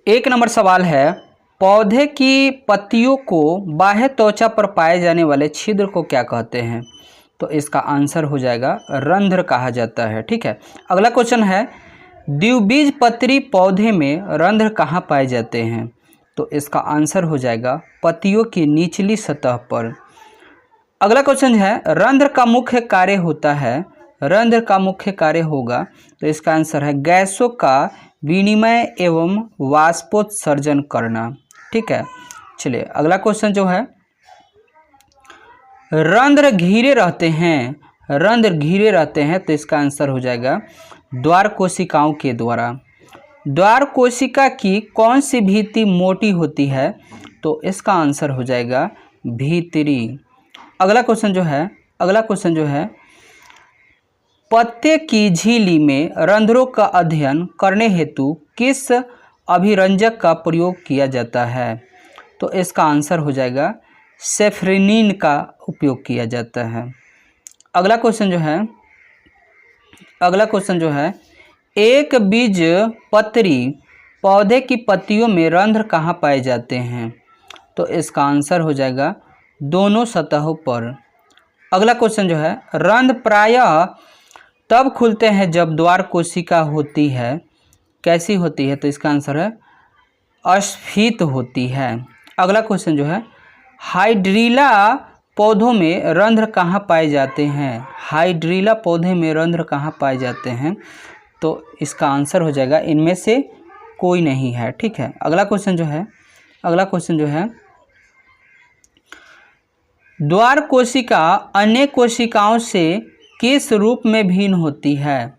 एक नंबर सवाल है, पौधे की पत्तियों को बाह्य त्वचा पर पाए जाने वाले छिद्र को क्या कहते हैं? तो इसका आंसर हो जाएगा रंध्र कहा जाता है। ठीक है। अगला क्वेश्चन है, द्विबीजपत्री पौधे में रंध्र कहाँ पाए जाते हैं? तो इसका आंसर हो जाएगा पत्तियों की निचली सतह पर। अगला क्वेश्चन है, रंध्र का मुख्य कार्य होता है, रंध्र का मुख्य कार्य होगा, तो इसका आंसर है गैसों का विनिमय एवं वाष्पोत्सर्जन करना। ठीक है। चलिए अगला क्वेश्चन जो है, रंध्र घिरे रहते हैं, रंध्र घिरे रहते हैं, तो इसका आंसर हो जाएगा द्वार कोशिकाओं के द्वारा। द्वार कोशिका की कौन सी भित्ति मोटी होती है? तो इसका आंसर हो जाएगा भीतरी। अगला क्वेश्चन जो है, पत्ते की झिल्ली में रंध्रों का अध्ययन करने हेतु किस अभिरंजक का प्रयोग किया जाता है? तो इसका आंसर हो जाएगा सेफ्रेनिन का उपयोग किया जाता है। अगला क्वेश्चन जो है, एक बीज पत्री पौधे की पत्तियों में रंध्र कहाँ पाए जाते हैं? तो इसका आंसर हो जाएगा दोनों सतहों पर। अगला क्वेश्चन जो है, रंध्र प्रायः तब खुलते हैं जब द्वार कोशिका होती है, कैसी होती है? तो इसका आंसर है अस्फीत होती है। अगला क्वेश्चन जो है, हाइड्रीला पौधों में रंध्र कहाँ पाए जाते हैं? हाइड्रीला पौधे में रंध्र कहाँ पाए जाते हैं? तो इसका आंसर हो जाएगा इनमें से कोई नहीं है। ठीक है। अगला क्वेश्चन जो है, द्वार कोशिका अन्य कोशिकाओं से किस रूप में भिन्न होती है?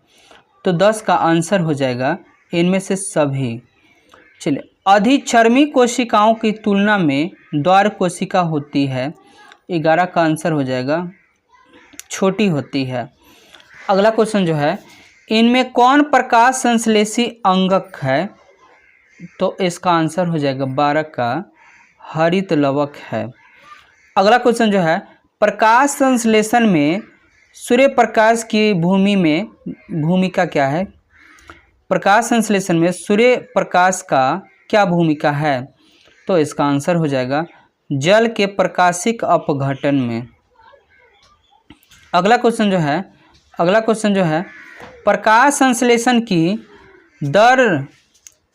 तो 10 का आंसर हो जाएगा इनमें से सभी। चलिए, अधिचर्मी कोशिकाओं की तुलना में द्वार कोशिका होती है, 11 का आंसर हो जाएगा छोटी होती है। अगला क्वेश्चन जो है, इनमें कौन प्रकाश संश्लेषी अंगक है? तो इसका आंसर हो जाएगा 12 का हरित लवक है। अगला क्वेश्चन जो है, प्रकाश संश्लेषण में सूर्य प्रकाश की भूमिका क्या है? प्रकाश संश्लेषण में सूर्य प्रकाश का क्या भूमिका है? तो इसका आंसर हो जाएगा जल के प्रकाशिक अपघटन में। अगला क्वेश्चन जो है, प्रकाश संश्लेषण की दर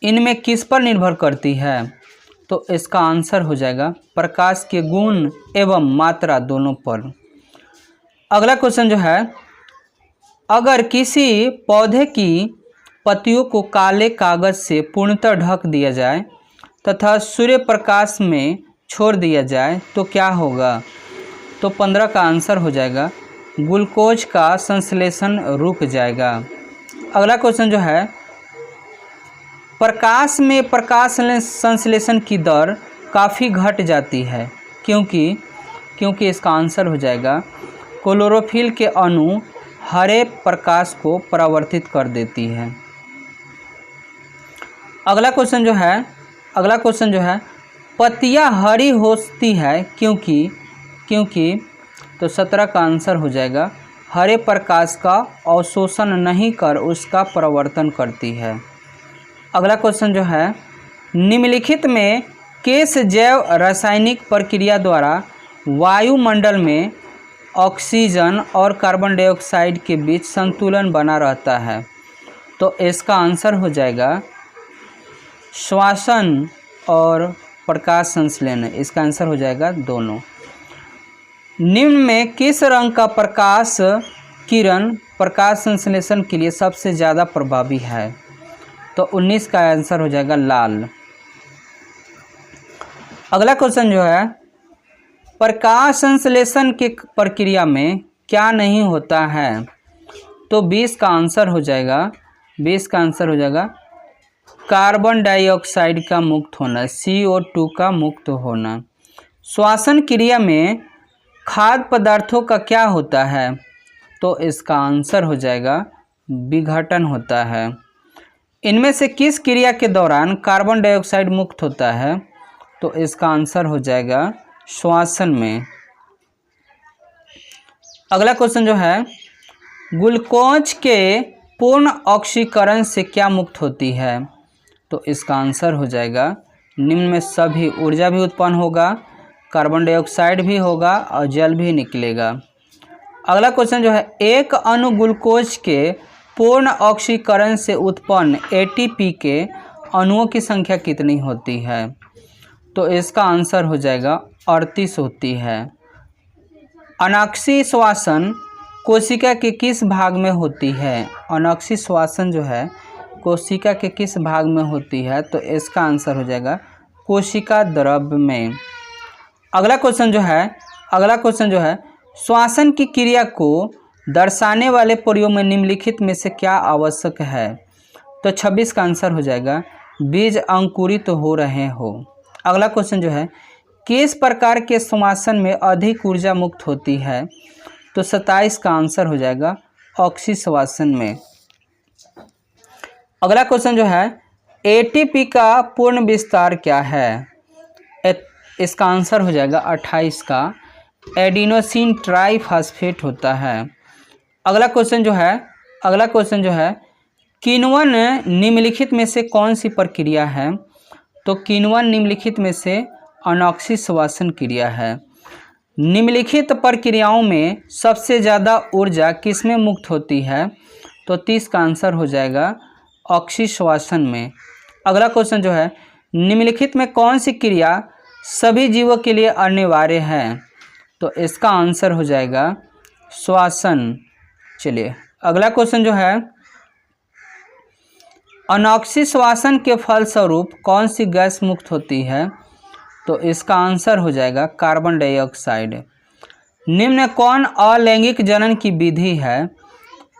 इनमें किस पर निर्भर करती है? तो इसका आंसर हो जाएगा प्रकाश के गुण एवं मात्रा दोनों पर। अगला क्वेश्चन जो है, अगर किसी पौधे की पत्तियों को काले कागज से पूर्णतः ढक दिया जाए तथा सूर्य प्रकाश में छोड़ दिया जाए तो क्या होगा? तो 15 का आंसर हो जाएगा ग्लूकोज का संश्लेषण रुक जाएगा। अगला क्वेश्चन जो है, प्रकाश में प्रकाश संश्लेषण की दर काफ़ी घट जाती है, क्योंकि इसका आंसर हो जाएगा क्लोरोफिल के अणु हरे प्रकाश को परावर्तित कर देती है। अगला क्वेश्चन जो है, पत्तियां हरी होती है क्योंकि तो 17 का आंसर हो जाएगा हरे प्रकाश का अवशोषण नहीं कर उसका परावर्तन करती है। अगला क्वेश्चन जो है, निम्नलिखित में किस जैव रासायनिक प्रक्रिया द्वारा वायुमंडल में ऑक्सीजन और कार्बन डाइऑक्साइड के बीच संतुलन बना रहता है? तो इसका आंसर हो जाएगा श्वसन और प्रकाश संश्लेषण। इसका आंसर हो जाएगा दोनों। निम्न में किस रंग का प्रकाश किरण प्रकाश संश्लेषण के लिए सबसे ज़्यादा प्रभावी है? तो 19 का आंसर हो जाएगा लाल। अगला क्वेश्चन जो है, प्रकाश संश्लेषण की प्रक्रिया में क्या नहीं होता है? तो 20 का आंसर हो जाएगा कार्बन डाइऑक्साइड का मुक्त होना, CO2 का मुक्त होना। श्वसन क्रिया में खाद्य पदार्थों का क्या होता है? तो इसका आंसर हो जाएगा विघटन होता है। इनमें से किस क्रिया के दौरान कार्बन डाइऑक्साइड मुक्त होता है? तो इसका आंसर हो जाएगा श्वसन में। अगला क्वेश्चन जो है, ग्लूकोज के पूर्ण ऑक्सीकरण से क्या मुक्त होती है? तो इसका आंसर हो जाएगा निम्न में सभी। ऊर्जा भी उत्पन्न होगा, कार्बन डाइऑक्साइड भी होगा और जल भी निकलेगा। अगला क्वेश्चन जो है, एक अणु ग्लूकोज के पूर्ण ऑक्सीकरण से उत्पन्न एटीपी के अणुओं की संख्या कितनी होती है? तो इसका आंसर हो जाएगा 38 होती है। अनाक्षी श्वसन कोशिका के किस भाग में होती है? अनाक्षी श्वसन जो है कोशिका के किस भाग में होती है? तो इसका आंसर हो जाएगा कोशिका द्रव्य में। अगला क्वेश्चन जो है श्वसन की क्रिया को दर्शाने वाले प्रयोग में निम्नलिखित में से क्या आवश्यक है? तो 26 का आंसर हो जाएगा बीज अंकुरित हो रहे हो। अगला क्वेश्चन जो है, किस प्रकार के श्वसन में अधिक ऊर्जा मुक्त होती है? तो 27 का आंसर हो जाएगा ऑक्सी श्वसन में। अगला क्वेश्चन जो है, एटीपी का पूर्ण विस्तार क्या है? इसका आंसर हो जाएगा 28 का एडिनोसिन ट्राइफॉस्फेट होता है। अगला क्वेश्चन जो है किण्वन निम्नलिखित में से कौन सी प्रक्रिया है? तो किण्वन निम्नलिखित में से अनॉक्सी श्वसन क्रिया है। निम्नलिखित प्रक्रियाओं में सबसे ज़्यादा ऊर्जा किसमें मुक्त होती है? तो 30 का आंसर हो जाएगा ऑक्सी श्वसन में। अगला क्वेश्चन जो है, निम्नलिखित में कौन सी क्रिया सभी जीवों के लिए अनिवार्य है? तो इसका आंसर हो जाएगा श्वसन। चलिए अगला क्वेश्चन जो है, अनॉक्सी श्वसन के फलस्वरूप कौन सी गैस मुक्त होती है? तो इसका आंसर हो जाएगा कार्बन डाइऑक्साइड। निम्न कौन अलैंगिक जनन की विधि है?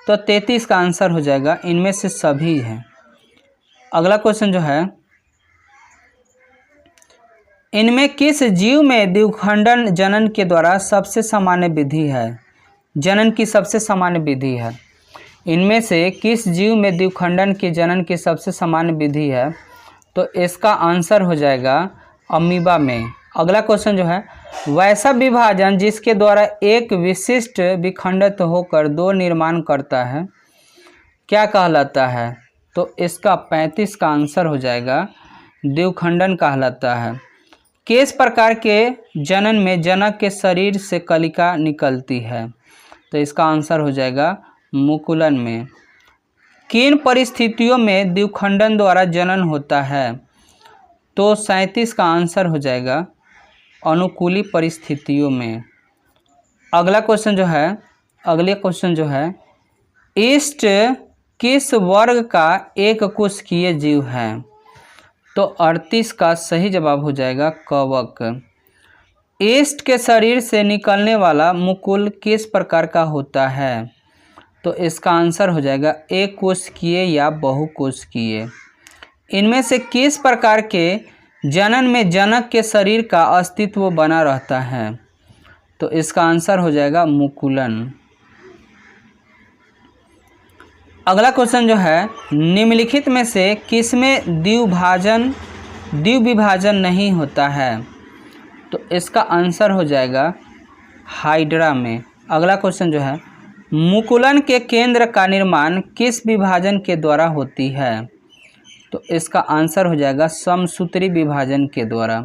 तो 33 का आंसर हो जाएगा इनमें से सभी है। अगला क्वेश्चन जो है, इनमें किस जीव में द्विखंडन जनन के द्वारा सबसे सामान्य विधि है? जनन की सबसे सामान्य विधि है। इनमें से किस जीव में द्विखंडन के जनन की सबसे सामान्य विधि है? तो इसका आंसर हो जाएगा अमीबा में। अगला क्वेश्चन जो है, वैसा विभाजन जिसके द्वारा एक विशिष्ट विखंडित होकर दो निर्माण करता है क्या कहलाता है? तो इसका 35 का आंसर हो जाएगा द्विखंडन कहलाता है। किस प्रकार के जनन में जनक के शरीर से कलिका निकलती है? तो इसका आंसर हो जाएगा मुकुलन में। किन परिस्थितियों में द्विखंडन द्वारा जनन होता है? तो 37 का आंसर हो जाएगा अनुकूली परिस्थितियों में। अगले क्वेश्चन जो है ईस्ट किस वर्ग का एक कोशिकीय जीव है? तो 38 का सही जवाब हो जाएगा कवक। ईस्ट के शरीर से निकलने वाला मुकुल किस प्रकार का होता है? तो इसका आंसर हो जाएगा एक कोशिकीय या बहुकोशिकीय। इनमें से किस प्रकार के जनन में जनक के शरीर का अस्तित्व बना रहता है? तो इसका आंसर हो जाएगा मुकुलन। अगला क्वेश्चन जो है, निम्नलिखित में से किसमें द्विविभाजन नहीं होता है? तो इसका आंसर हो जाएगा हाइड्रा में। अगला क्वेश्चन जो है, मुकुलन के केंद्र का निर्माण किस विभाजन के द्वारा होती है? तो इसका आंसर हो जाएगा समसूत्री विभाजन के द्वारा।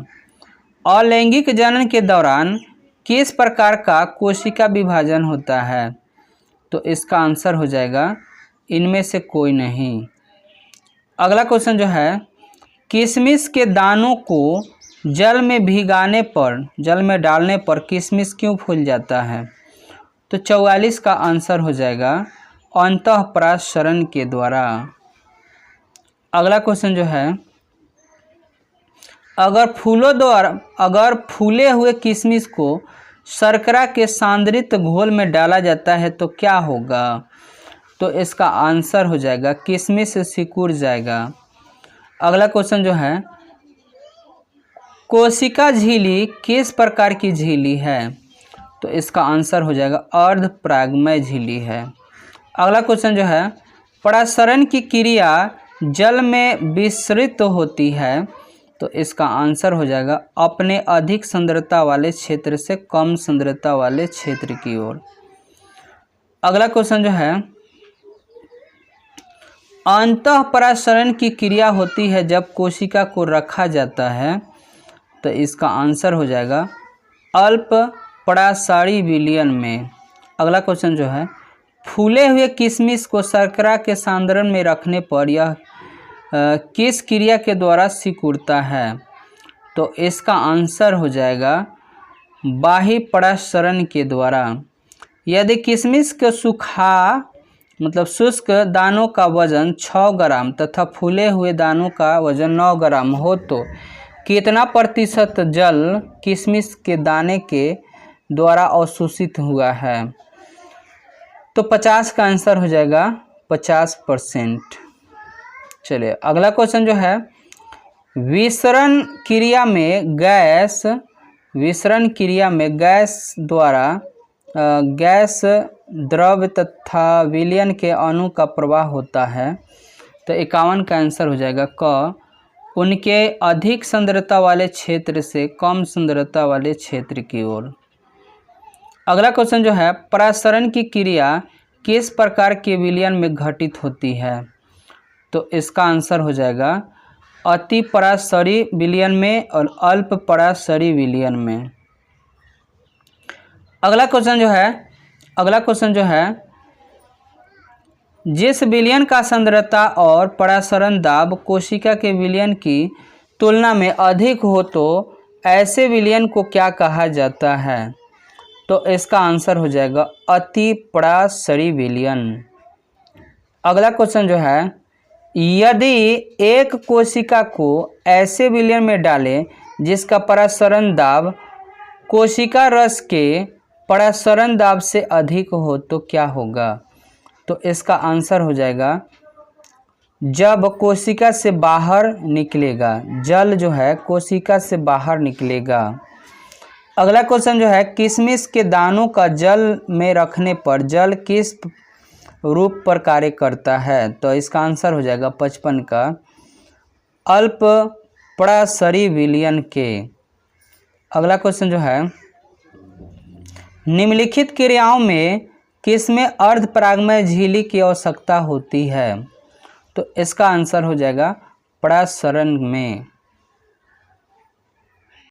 अलैंगिक जनन के दौरान किस प्रकार का कोशिका विभाजन होता है? तो इसका आंसर हो जाएगा इनमें से कोई नहीं। अगला क्वेश्चन जो है, किशमिश के दानों को जल में डालने पर किशमिश क्यों फूल जाता है? तो 44 का आंसर हो जाएगा अंतःपराशरण के द्वारा। अगला क्वेश्चन जो है, अगर फूले हुए किशमिश को शर्करा के सांद्रित घोल में डाला जाता है तो क्या होगा? तो इसका आंसर हो जाएगा किशमिश सिकुड़ जाएगा। अगला क्वेश्चन जो है, कोशिका झिल्ली किस प्रकार की झिल्ली है? तो इसका आंसर हो जाएगा अर्धपरागमय झिल्ली है। अगला क्वेश्चन जो है, परासरण की क्रिया जल में विसरित होती है तो इसका आंसर हो जाएगा अपने अधिक सांद्रता वाले क्षेत्र से कम सांद्रता वाले क्षेत्र की ओर। अगला क्वेश्चन जो है, अंतः परासरण की क्रिया होती है जब कोशिका को रखा जाता है, तो इसका आंसर हो जाएगा अल्प परासारी विलयन में। अगला क्वेश्चन जो है, फूले हुए किशमिश को शर्करा के सांद्रण में रखने पर यह किस क्रिया के द्वारा सिकुड़ता है? तो इसका आंसर हो जाएगा बाह्य परासरण के द्वारा। यदि किशमिश को मतलब शुष्क दानों का वजन 6 ग्राम तथा फूले हुए दानों का वजन 9 ग्राम हो तो कितना प्रतिशत जल किशमिश के दाने के द्वारा अवशोषित हुआ है? तो 50 का आंसर हो जाएगा 50%। चलिए अगला क्वेश्चन जो है, विसरण क्रिया में गैस द्वारा गैस द्रव तथा विलयन के अणु का प्रवाह होता है, तो 51 का आंसर हो जाएगा क, उनके अधिक सांद्रता वाले क्षेत्र से कम सांद्रता वाले क्षेत्र की ओर। अगला क्वेश्चन जो है, परासरण की क्रिया किस प्रकार के विलयन में घटित होती है? तो इसका आंसर हो जाएगा अति परासरी विलयन में और अल्प परासरी विलयन में। अगला क्वेश्चन जो है, जिस विलयन का सांद्रता और परासरण दाब कोशिका के विलयन की तुलना में अधिक हो तो ऐसे विलयन को क्या कहा जाता है? तो इसका आंसर हो जाएगा अति परासरी विलयन। अगला क्वेश्चन जो है, यदि एक कोशिका को ऐसे विलयन में डालें जिसका परासरण दाब कोशिका रस के परासरण दाब से अधिक हो तो क्या होगा? तो इसका आंसर हो जाएगा जब कोशिका से बाहर निकलेगा, जल जो है कोशिका से बाहर निकलेगा। अगला क्वेश्चन जो है, किशमिश के दानों का जल में रखने पर जल किस रूप पर कार्य करता है? तो इसका आंसर हो जाएगा 55 का, अल्प परासरी विलयन के। अगला क्वेश्चन जो है, निम्नलिखित क्रियाओं में किसमें अर्धपरागमय झिल्ली की आवश्यकता होती है? तो इसका आंसर हो जाएगा परासरण में।